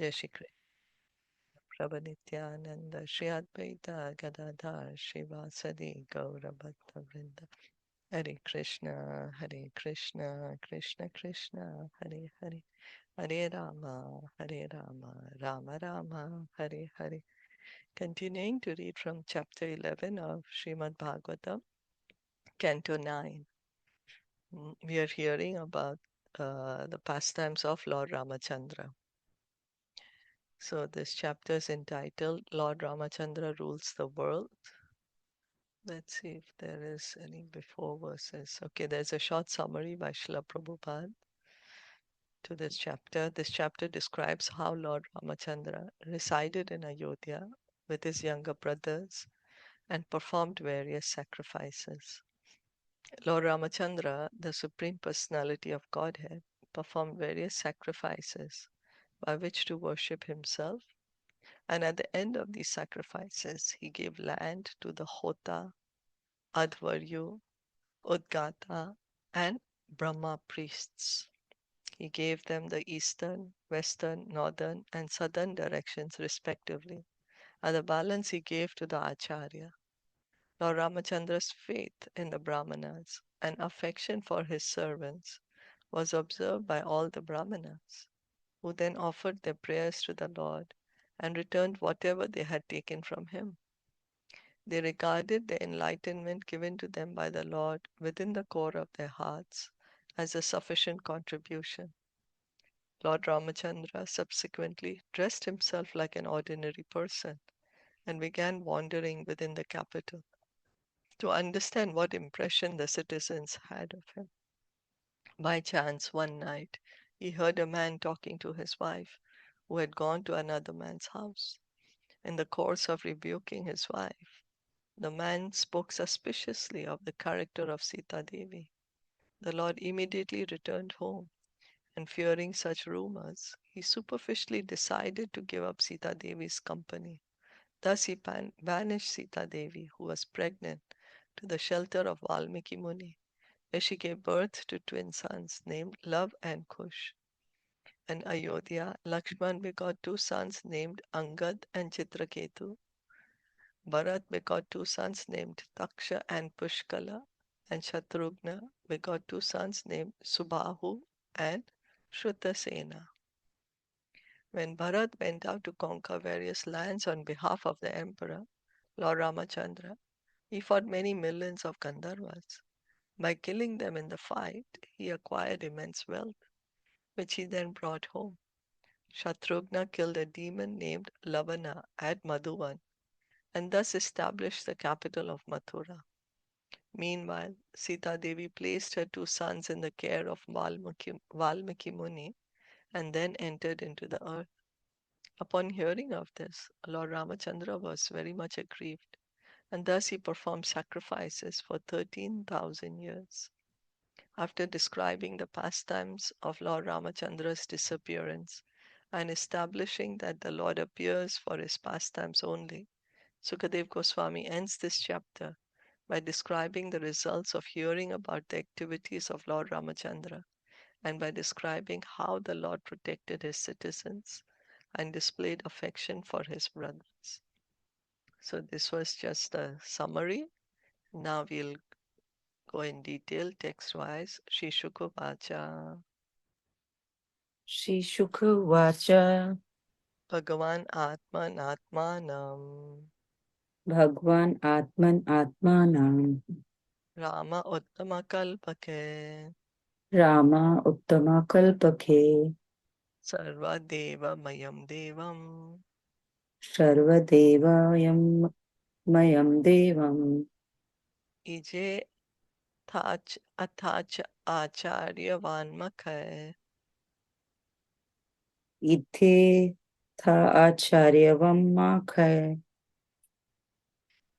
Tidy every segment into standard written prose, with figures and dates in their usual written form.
Jai Shri Krishna. Prabhu Nityananda, Shri Advaita Gadadhar, Shivasadi Gaura Bhatta Vrinda. Hare Krishna, Hare Krishna, Krishna Krishna, Hare Hare, Hare Rama, Hare Rama, Rama Rama, Hare Hare. Continuing to read from chapter 11 of Srimad Bhagavatam, Canto 9. We are hearing about the pastimes of Lord Ramacandra. So this chapter is entitled Lord Ramacandra Rules the World. Let's see if there is any before verses. Okay, there's a short summary by Srila Prabhupada to this chapter. This chapter describes how Lord Ramacandra resided in Ayodhya with his younger brothers and performed various sacrifices. Lord Ramacandra, the Supreme Personality of Godhead, performed various sacrifices by which to worship himself, and at the end of these sacrifices, he gave land to the Hota, Advaryu, Udgata, and Brahma priests. He gave them the eastern, western, northern, and southern directions respectively, and the balance he gave to the Acharya. Lord Ramachandra's faith in the Brahmanas and affection for his servants was observed by all the Brahmanas, who then offered their prayers to the Lord and returned whatever they had taken from him. They regarded the enlightenment given to them by the Lord within the core of their hearts as a sufficient contribution. Lord Ramachandra subsequently dressed himself like an ordinary person and began wandering within the capital to understand what impression the citizens had of him. By chance, one night, he heard a man talking to his wife, who had gone to another man's house. In the course of rebuking his wife, the man spoke suspiciously of the character of Sita Devi. The Lord immediately returned home, and fearing such rumors, he superficially decided to give up Sita Devi's company. Thus he banished Sita Devi, who was pregnant, to the shelter of Valmiki Muni, where she gave birth to twin sons named Love and Kush. In Ayodhya, Lakshman begot two sons named Angad and Chitraketu. Bharat begot two sons named Taksha and Pushkala, and Shatrughna begot two sons named Subhahu and Shrutasena. When Bharat went out to conquer various lands on behalf of the emperor, Lord Ramachandra, he fought many millions of Gandharvas. By killing them in the fight, he acquired immense wealth, which he then brought home. Shatrughna killed a demon named Lavana at Madhuvan and thus established the capital of Mathura. Meanwhile, Sita Devi placed her two sons in the care of Valmiki Muni and then entered into the earth. Upon hearing of this, Lord Ramachandra was very much aggrieved, and thus he performed sacrifices for 13,000 years. After describing the pastimes of Lord Ramachandra's disappearance and establishing that the Lord appears for his pastimes only, Sukadev Goswami ends this chapter by describing the results of hearing about the activities of Lord Ramachandra and by describing how the Lord protected his citizens and displayed affection for his brothers. So this was just a summary. Now we'll go in detail text-wise. Shri Shuka Vacha. Shri Shukha Vacha. Bhagavan Atman Atmanam. Bhagwan Atman Atmanam. Rama Uttama Kalpake. Rama Uttama Kalpake. Sarva Deva Mayam Devam. Sarva Devayam Mayam Devam. Ije Athach Acharya Vanmakhay. Ithe Tha Acharyavam Makhay.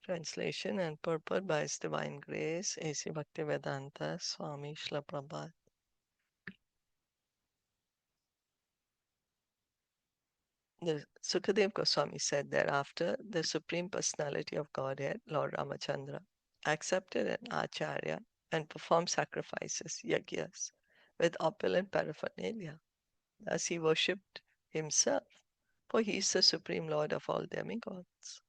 Translation and purport by His Divine Grace, A.C. Bhaktivedanta Swami Srila Prabhupada. The Sukadev Goswami said thereafter, the Supreme Personality of Godhead, Lord Ramachandra, accepted an acharya and performed sacrifices, yagyas, with opulent paraphernalia. Thus he worshipped himself for he is the Supreme Lord of all demigods.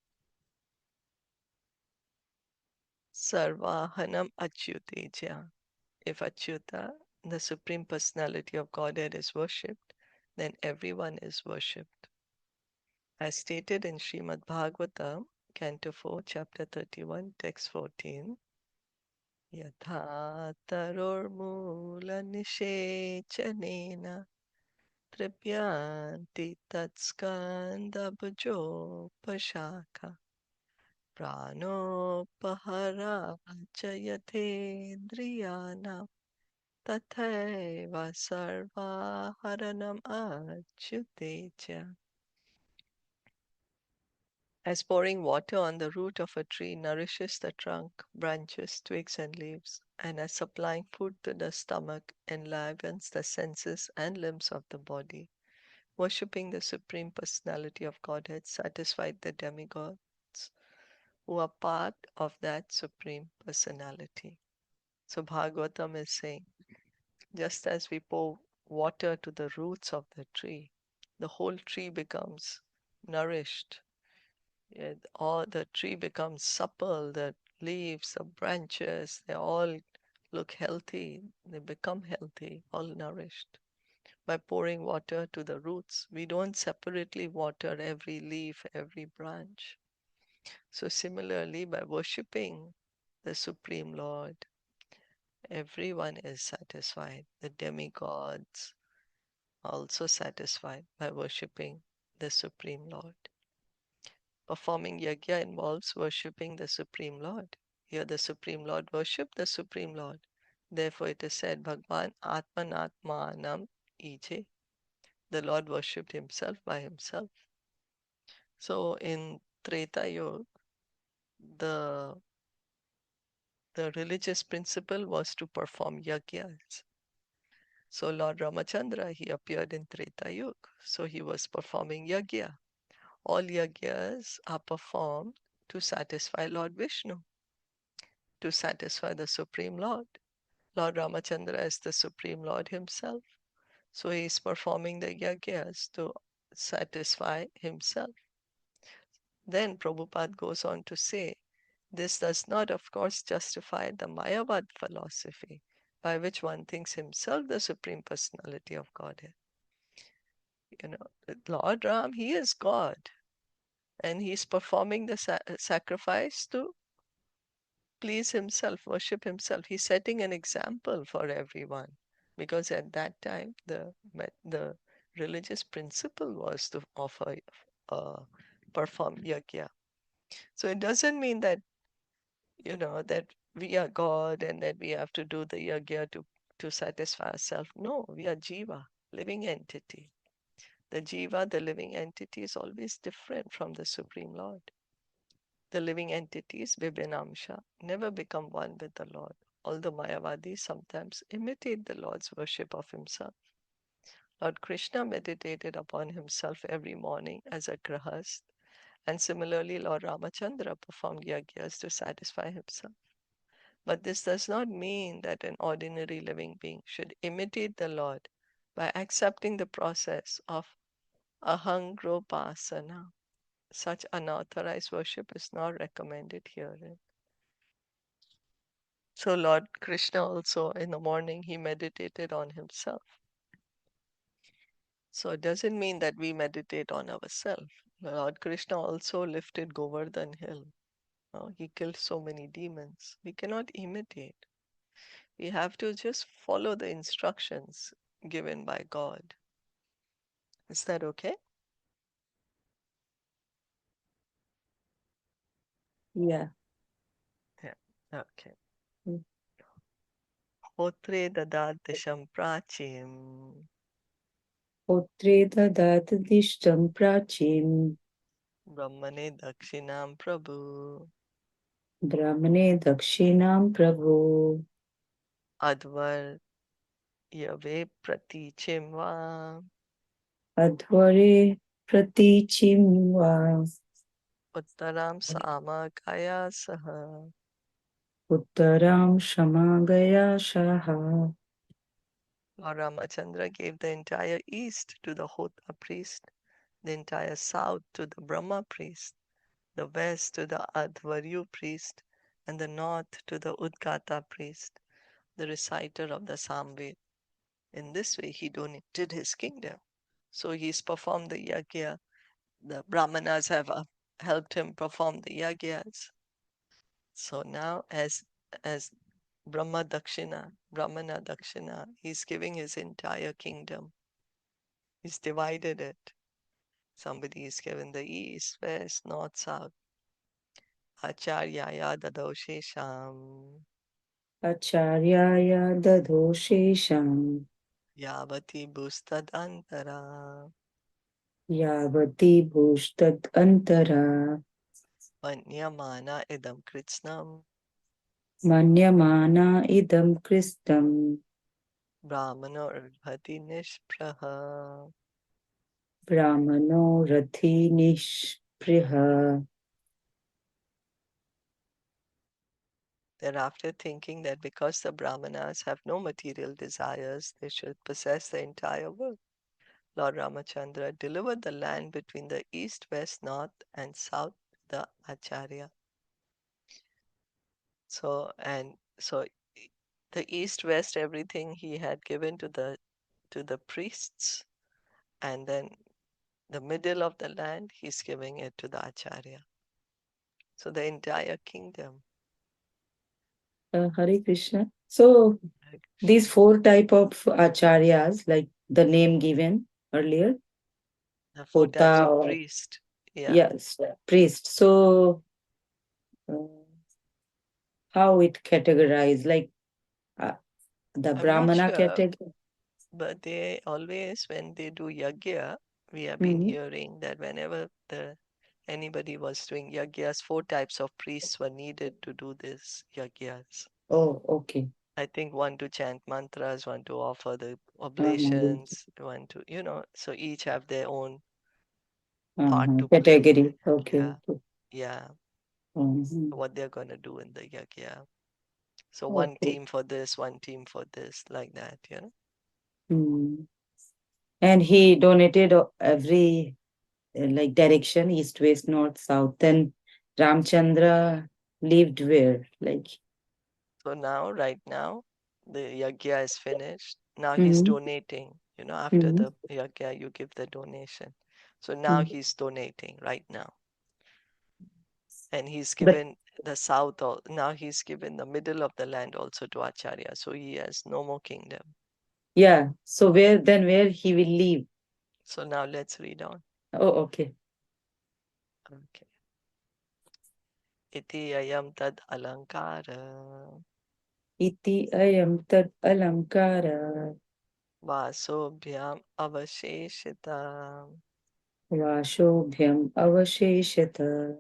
Sarvahanam Achyuteja. If Achyuta, the Supreme Personality of Godhead, is worshipped, then everyone is worshipped. As stated in Srimad Bhagavatam, Canto 4, Chapter 31, Text 14, Yatha tarormula nishechanena tripyanti tatskanda bhajo pashaka pranopahara chayatendriyana tathaiva sarvaharanam achyutecha. As pouring water on the root of a tree nourishes the trunk, branches, twigs, and leaves, and as supplying food to the stomach enlivens the senses and limbs of the body, worshipping the Supreme Personality of Godhead satisfied the demigods who are part of that Supreme Personality. So Bhagavatam is saying, just as we pour water to the roots of the tree, the whole tree becomes nourished. All the tree becomes supple, the leaves, the branches, they all look healthy, they become healthy, all nourished. By pouring water to the roots, we don't separately water every leaf, every branch. So, similarly, by worshipping the Supreme Lord, everyone is satisfied. The demigods are also satisfied by worshipping the Supreme Lord. Performing yajna involves worshipping the Supreme Lord. Here the Supreme Lord worship the Supreme Lord. Therefore it is said, Bhagwan Atmanatmanam Ije. The Lord worshipped himself by himself. So in Treta Yuga, the, the religious principle was to perform yajnas. So Lord Ramacandra, he appeared in Treta Yuga. So he was performing yajna. All yajnas are performed to satisfy Lord Vishnu, to satisfy the Supreme Lord. Lord Ramachandra is the Supreme Lord himself. So he is performing the yajnas to satisfy himself. Then Prabhupada goes on to say, this does not, of course, justify the Mayavad philosophy, by which one thinks himself the Supreme Personality of Godhead. You know, Lord Ram, he is God, and he's performing the sacrifice to please himself, worship himself. He's setting an example for everyone, because at that time the religious principle was to offer perform yajna. So it doesn't mean that that we are God and that we have to do the yajna to satisfy ourselves. No, we are jiva, living entity. The jiva, the living entity, is always different from the Supreme Lord. The living entities, Vibhinamsha, never become one with the Lord. Although Mayavadis sometimes imitate the Lord's worship of himself. Lord Krishna meditated upon himself every morning as a grahast, and similarly Lord Ramachandra performed yajnas to satisfy himself. But this does not mean that an ordinary living being should imitate the Lord by accepting the process of ahangropasana. Such unauthorized worship is not recommended herein. So Lord Krishna also in the morning he meditated on himself. So it doesn't mean that we meditate on ourselves. Lord Krishna also lifted Govardhan hill. He killed so many demons. We cannot imitate. We have to just follow the instructions given by God. Is that okay? Yeah. Yeah. Okay. Mm. Hotre dadat disham prachim Putre dadat prachim brahmane dakshinam prabhu brahmane dakshinam prabhu advar yave pratichim va adhvare pratichim va uttaram sama kaya saha. uttaram shamagaya shaha. Lord Ramachandra gave the entire east to the Hota priest the entire south to the Brahma priest, the west to the Advaryu priest, and the north to the Udgata priest, the reciter of the Samved. In this way, he donated his kingdom. So he's performed the yajna. The Brahmanas have helped him perform the yajnas. So now, as Brahmana Dakshina, he's giving his entire kingdom. He's divided it. Somebody is given the east, west, north, south. Acharyaya dadoshesham Acharyaya dadhoshesham yavati bhustad antara yavati bhushtad antara manyamana idam kritsnam manyamana idam kristam brahmano rbhati nishpraha. brahmano rathi nishpriha. Thereafter, thinking that because the Brahmanas have no material desires, they should possess the entire world. Lord Ramachandra delivered the land between the east, west, north, and south to the Acharya. So the east, west, everything he had given to the priests, and then the middle of the land he's giving it to the Acharya. So the entire kingdom. Hare Krishna. So these four type of acharyas, like the name given earlier, The four types Hota of or priest. Yeah. yes, priest. So uh, how it categorized, like uh, the I'm not Brahmana sure, category. but they always, when they do yagya, we have been Mhm. hearing that whenever anybody was doing yagyas, four types of priests were needed to do this yagyas. Oh, okay. I think one to chant mantras, one to offer the Uh-huh. oblations, one to, so each have their own part to play in Category. the Okay. yagya. Okay. Yeah, Mhm. what they're going to do in the yagya. So one Okay. team for this, one team for this, like that. Mm. And he donated every like direction, east, west, north, south. Then Ramchandra lived where? Like, So now, right now, the yagya is finished. Now he's mhm, donating. After mhm. the yagya, you give the donation. So now Mhm. he's donating right now. And he's But given the south, now he's given the middle of the land also to Acharya. So he has no more kingdom. yeah, so where he will live? So now let's read on. Oh, okay. Okay. Iti ayam tad alankara Iti ayam tad alankara vasobhyam avasheshita Vashobhyam avasheshata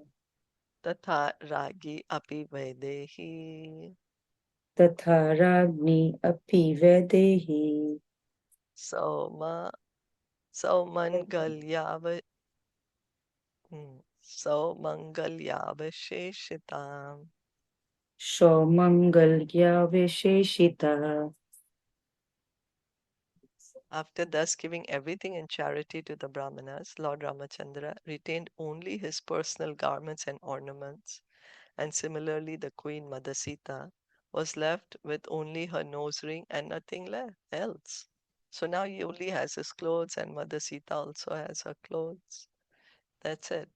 tatha ragi api vaidehi Tatha ragni api vedehi Sauma Saumangalyava Saumangalyavasheshitam. Shomangalya visheshita. After thus giving everything in charity to the Brahmanas, Lord Ramachandra retained only his personal garments and ornaments, and similarly the Queen Mother Sita was left with only her nose ring and nothing left else. So now he only has his clothes, and Mother Sita also has her clothes. That's it.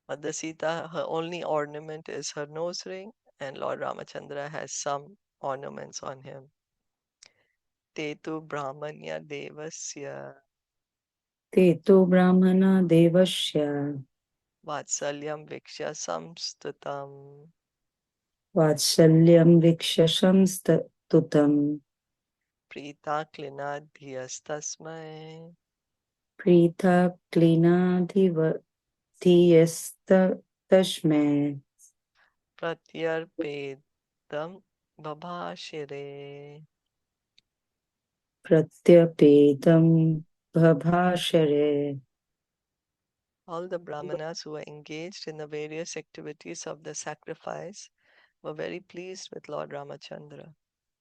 Mother Sita, her only ornament is her nose ring, and Lord Ramachandra has some ornaments on him. Tetu Brahmanya Devasya Te tu brahmana devasya Vatsalyam Viksha Samstutam Vatsalyam vikshasham tutam Prita Klina Dhyastasmai Prita klina dhiyasta tashme Pratyarpedam Babhashire. Pratyapedam bhabhashare. All the Brahmanas who were engaged in the various activities of the sacrifice were very pleased with Lord Ramachandra,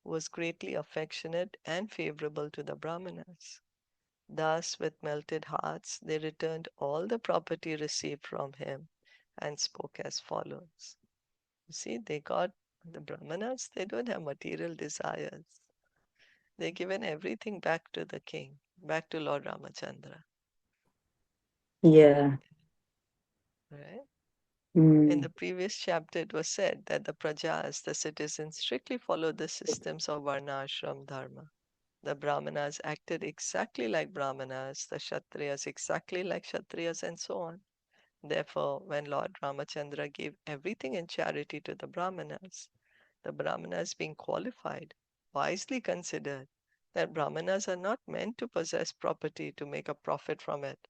who was greatly affectionate and favorable to the Brahmanas. Thus, with melted hearts, they returned all the property received from him and spoke as follows. You see, they got the Brahmanas, they don't have material desires. They're given everything back to the king, back to Lord Ramachandra. Yeah. Right? In Mm. the previous chapter, it was said that the prajas, the citizens, strictly followed the systems of Varna Ashram Dharma. The Brahmanas acted exactly like Brahmanas, the Kshatriyas exactly like Kshatriyas, and so on. Therefore, when Lord Ramachandra gave everything in charity to the Brahmanas being qualified, wisely considered that Brahmanas are not meant to possess property to make a profit from it.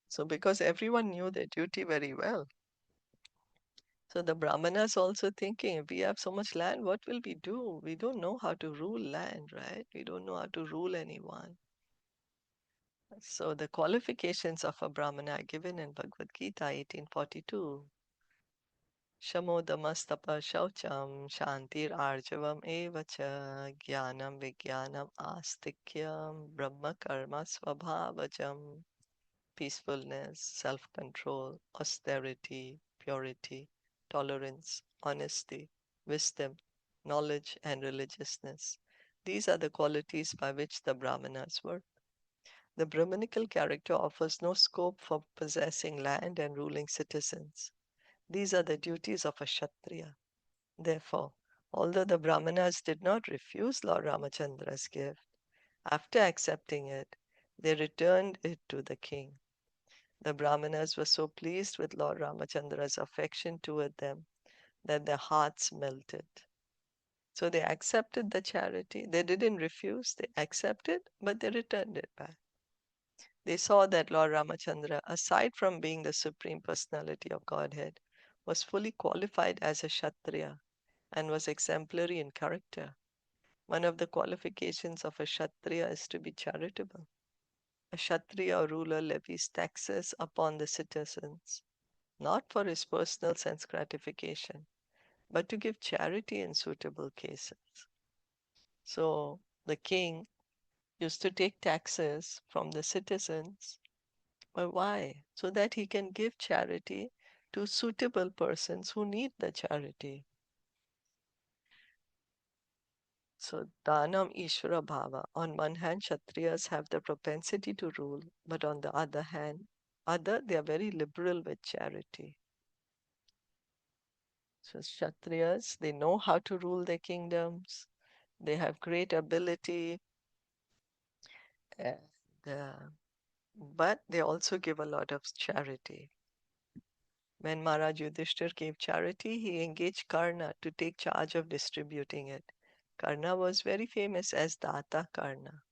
So, because everyone knew their duty very well, so the Brahmanas also thinking, if we have so much land, what will we do? We don't know how to rule land, right? We don't know how to rule anyone. So the qualifications of a Brahmana are given in Bhagavad Gita 1842. Shamodamastapa Shaucham Shantir Arjavam Evacha Jnanam Vijnanam Astikyam Brahma Karma Swabhavajam. Peacefulness, self-control, austerity, purity, tolerance, honesty, wisdom, knowledge, and religiousness. These are the qualities by which the Brahmanas work. The Brahmanical character offers no scope for possessing land and ruling citizens. These are the duties of a Kshatriya. Therefore, although the Brahmanas did not refuse Lord Ramachandra's gift, after accepting it, they returned it to the king. The Brahmanas were so pleased with Lord Ramachandra's affection toward them that their hearts melted. So they accepted the charity. They didn't refuse, they accepted, but they returned it back. They saw that Lord Ramachandra, aside from being the Supreme Personality of Godhead, was fully qualified as a Kshatriya and was exemplary in character. One of the qualifications of a Kshatriya is to be charitable. A Kshatriya or ruler levies taxes upon the citizens, not for his personal sense gratification, but to give charity in suitable cases. So the king used to take taxes from the citizens. But why? So that he can give charity to suitable persons who need the charity. So Dhanam Ishvara Bhava. On one hand, Kshatriyas have the propensity to rule, but on the other hand, they are very liberal with charity. So Kshatriyas, they know how to rule their kingdoms. They have great ability, and, uh, but they also give a lot of charity. When Maharaj Yudhishthir gave charity, he engaged Karna to take charge of distributing it. Karna was very famous as Data Karna.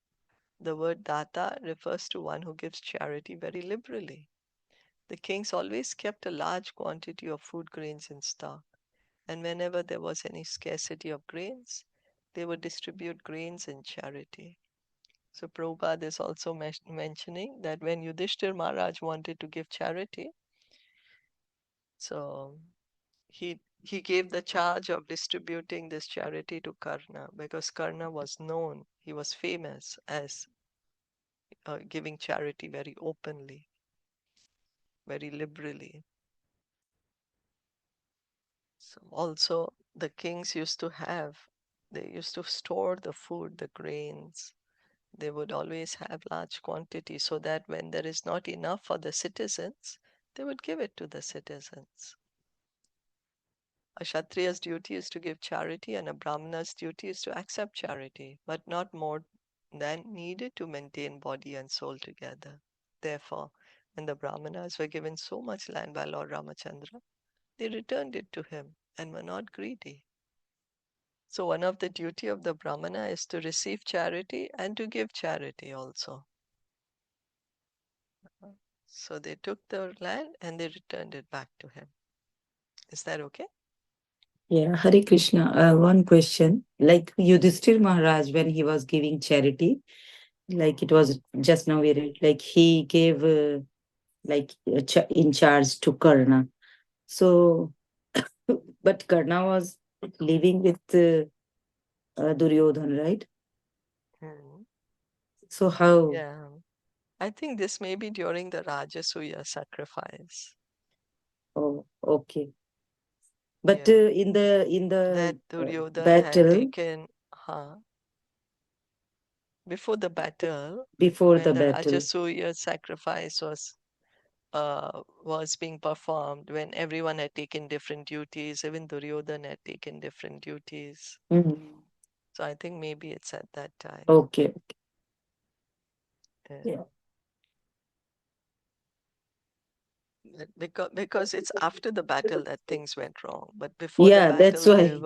The word Data refers to one who gives charity very liberally. The kings always kept a large quantity of food grains in stock, and whenever there was any scarcity of grains, they would distribute grains in charity. So Prabhupada is also mentioning that when Yudhishthir Maharaj wanted to give charity, so he gave the charge of distributing this charity to Karna because Karna was known, he was famous as giving charity very openly, very liberally. So also the kings used to they used to store the food, the grains. They would always have large quantities so that when there is not enough for the citizens, they would give it to the citizens. A Kshatriya's duty is to give charity, and a Brahmana's duty is to accept charity, but not more than needed to maintain body and soul together. Therefore, when the Brahmanas were given so much land by Lord Ramachandra, they returned it to him and were not greedy. So, one of the duty of the Brahmana is to receive charity and to give charity also. So, they took the land and they returned it back to him. Is that okay? Yeah, Hare Krishna. One question. Like Yudhishthir Maharaj, when he was giving charity, like it was just now we read, like he gave like in charge to Karna. So, but Karna was living with Duryodhan, right? Mhm. So how? Yeah. I think this may be during the Rajasuya sacrifice. Oh, okay. But Yeah. in the That Duryodhan had battle, taken, before the battle, before the when the battle. Rajasuya sacrifice was being performed, when everyone had taken different duties, even Duryodhan had taken different duties. Mhm. So I think maybe it's at that time. Okay. Yeah. Yeah. Because it's after the battle that things went wrong. But Yeah, that's why.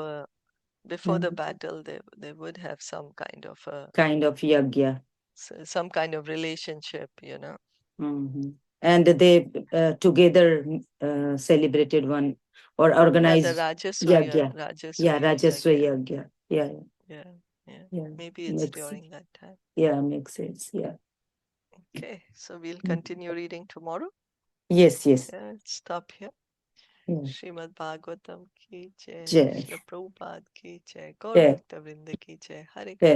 before the Mhm. battle they would have some kind of Kind of yagya. some kind of relationship, you know. Hmm. And they together celebrated one or Yeah, the organized Rajasuya yagya. Yeah, Rajasuya Rajaswa Yagya. yagya. Yeah, Yeah, yeah. yeah. Maybe it's Makes during that time. yeah, makes sense. Yeah. Okay, so we'll Mm. continue reading tomorrow. Yes, yes. Yeah, stop here. Yeah. Srimad Bhagavatam ki jai, Jai. Srila Prabhupada ki jai, Gaur Yeah. Bhakta Vrinda ki jai, Hare Yeah. Krishna.